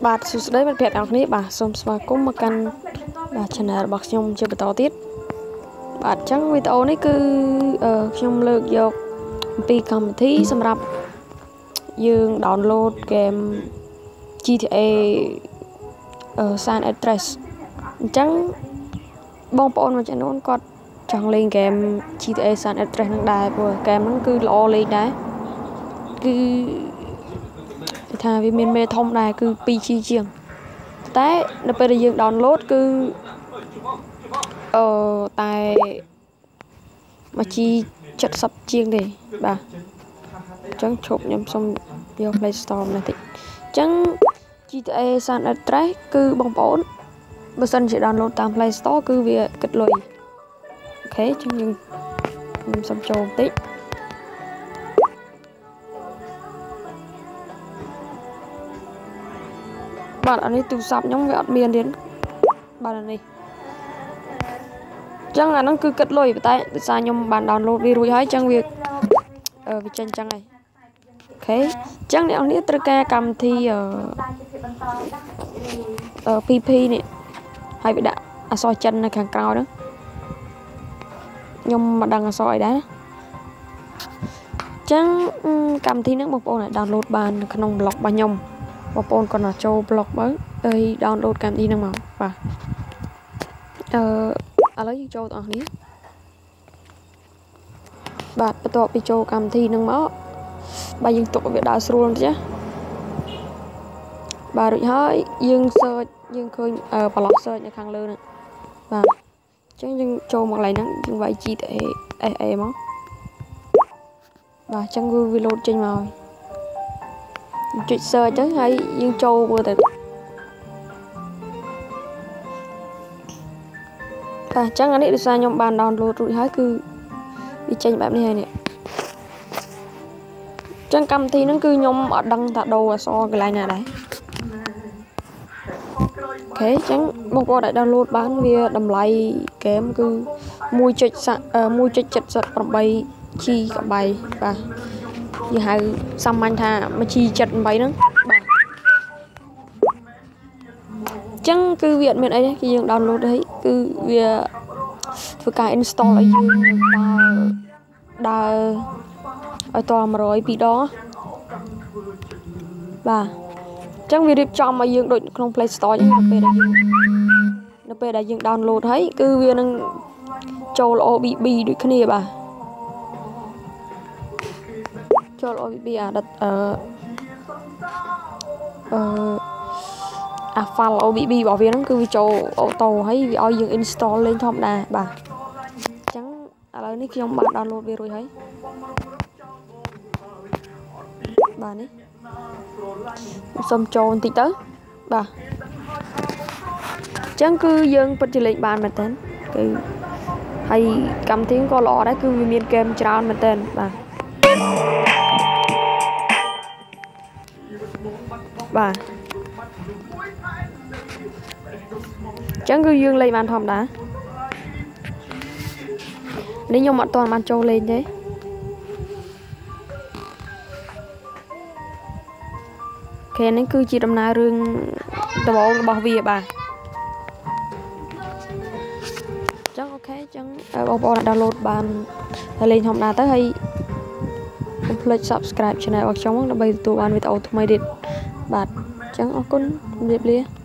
បាទសួស្តីមិត្តភក្តិទាំងគ្នាបាទសូមស្វាគមន៍មកកាន់បាទ channel របស់ខ្ញុំជាបន្តទៀតបាទអញ្ចឹងវីដេអូនេះគឺខ្ញុំលើកយកអំពីកម្មវិធីសម្រាប់យើង download game GTA San Andreas អញ្ចឹងបងប្អូនមួយចំនួនគាត់ចង់លេង game GTA San Andreas នឹងដែរព្រោះ game ហ្នឹងគឺល្អលេងដែរគឺថាវាមានមេធំដែរគឺ 2G ជាងតែនៅពេលដែលយើង download គឺតែ 1G 70ជាងទេបាទអញ្ចឹងឈប់ខ្ញុំសុំយក Play Store នេះតិចអញ្ចឹង GTA San Andreas គឺបងប្អូនបើសិនជា download តាម Play Store គឺវាគិតលុយអូខេអញ្ចឹងខ្ញុំសុំចូលបន្តិចបាទអានេះទូរស័ព្ទខ្ញុំវាអត់មានទៀតបាទអានេះអញ្ចឹងអាហ្នឹងគឺគិតលុយតែដោយសារខ្ញុំបាន download វារួចហើយអញ្ចឹងវាចេញអញ្ចឹងហើយអូខេអញ្ចឹងអ្នកនរត្រូវការកម្មវិធី PP នេះហើយវាដាក់អក្សរចិននៅខាងក្រោយហ្នឹងខ្ញុំមិនដឹងអក្សរអីដែរអញ្ចឹងកម្មវិធីហ្នឹងបងប្អូនអាច download បាននៅក្នុង blog របស់ខ្ញុំបងប្អូនគាត់មកចូល blog បើហើយ download កម្មវិធីហ្នឹងមកបាទឥឡូវយើងចូលទាំងអស់គ្នាបាទបន្ទាប់ពីចូលកម្មវិធីហ្នឹងមកបាទយើងទុកវាដើរស្រួលបន្តិចណាបាទរួចហើយយើង search យើងឃើញប្រឡោះ search នៅខាងលើហ្នឹងបាទអញ្ចឹងយើងចូលមកកន្លែងហ្នឹងយើងវាយ GTA SA មកបាទអញ្ចឹងវា load ចេញមកហើយចុច search ទៅហើយយើងចូលមើលទៅបាទអញ្ចឹងអានេះដោយសារខ្ញុំបាន download រួចហើយគឺវាចេញបែបនេះហើយនេះអញ្ចឹងកម្មវិធីហ្នឹងគឺខ្ញុំអត់ដឹងថាដូរអក្សរកន្លែងណាដែរអូខេអញ្ចឹងបងប្អូនអាច download បានវាតម្លៃ game គឺ 1.78 G កបៃបាទយើងហៅសាមញ្ញថា 1G 78ហ្នឹងបាទអញ្ចឹងគឺវាអត់មានអីទេគឺយើង download ហើយគឺវាធ្វើការ install ឲ្យយើងដើរឲ្យត100 2ដងបាទអញ្ចឹងវារៀបចំឲ្យយើងដូចក្នុង Play Store អញ្ចឹងនៅពេលដែលយើង download ហើយគឺវានឹងចូល OBB ដូចគ្នាបាទចូល OBB file OBB របស់វាហ្នឹងគឺវាចូលអូតូហើយវាឲ្យយើង install លេងធម្មតាបាទអញ្ចឹងឥឡូវនេះខ្ញុំបាន download វារួចហើយបាទនេះសុំចូលបន្តិចទៅបាទអញ្ចឹងគឺយើងពិតជាលេងបានមែនតើគឺហើយកម្មវិធីក៏ល្អដែរគឺវាមានហ្គេមច្រើនមែនតើបាទបាទអញ្ចឹងគឺយើងលេងបានធម្មតានេះខ្ញុំអត់ទាន់បានចូលលេងទេគេនេះគឺជាដំណើររឿងដំបូងរបស់វាបាទអញ្ចឹងអូខេអញ្ចឹងបងប្អូនអាច download បានហើយលេងធម្មតាទៅហើយកុំភ្លេច subscribe channel របស់ខ្ញុំដើម្បីទទួលបានវីដេអូថ្មីទៀតបាទអញ្ចឹងអរគុណជម្រាបលា